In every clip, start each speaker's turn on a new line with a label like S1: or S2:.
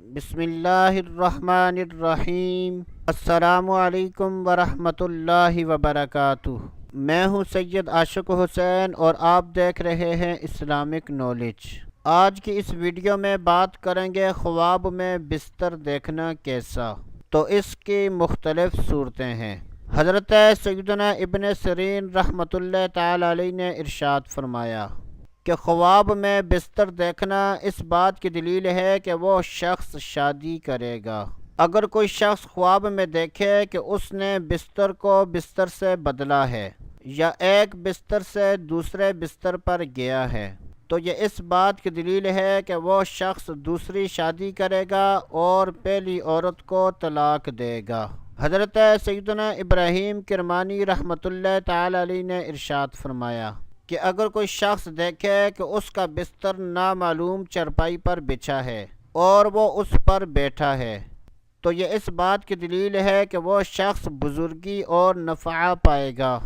S1: بسم اللہ الرحمن الرحیم۔ السلام علیکم ورحمۃ اللہ وبرکاتہ۔ میں ہوں سید عاشق حسین اور آپ دیکھ رہے ہیں اسلامک نالج۔ آج کی اس ویڈیو میں بات کریں گے خواب میں بستر دیکھنا کیسا۔ تو اس کی مختلف صورتیں ہیں۔ حضرت سیدنا ابن سیرین رحمۃ اللہ تعالی علیہ نے ارشاد فرمایا کہ خواب میں بستر دیکھنا اس بات کی دلیل ہے کہ وہ شخص شادی کرے گا۔ اگر کوئی شخص خواب میں دیکھے کہ اس نے بستر کو بستر سے بدلا ہے یا ایک بستر سے دوسرے بستر پر گیا ہے تو یہ اس بات کی دلیل ہے کہ وہ شخص دوسری شادی کرے گا اور پہلی عورت کو طلاق دے گا۔ حضرت سیدنا ابراہیم کرمانی رحمۃ اللہ تعالی علیہ نے ارشاد فرمایا کہ اگر کوئی شخص دیکھے کہ اس کا بستر نامعلوم چرپائی پر بچھا ہے اور وہ اس پر بیٹھا ہے تو یہ اس بات کی دلیل ہے کہ وہ شخص بزرگی اور نفع پائے گا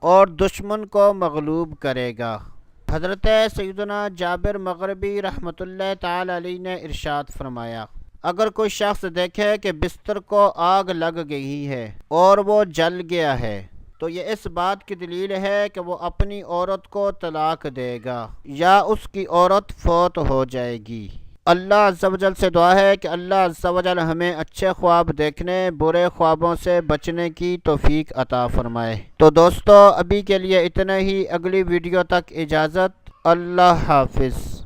S1: اور دشمن کو مغلوب کرے گا۔ حضرت سیدنا جابر مغربی رحمۃ اللہ تعالی علیہ نے ارشاد فرمایا اگر کوئی شخص دیکھے کہ بستر کو آگ لگ گئی ہے اور وہ جل گیا ہے تو یہ اس بات کی دلیل ہے کہ وہ اپنی عورت کو طلاق دے گا یا اس کی عورت فوت ہو جائے گی۔ اللہ عز و جل سے دعا ہے کہ اللہ عز و جل ہمیں اچھے خواب دیکھنے، برے خوابوں سے بچنے کی توفیق عطا فرمائے۔ تو دوستو ابھی کے لیے اتنا ہی، اگلی ویڈیو تک اجازت، اللہ حافظ۔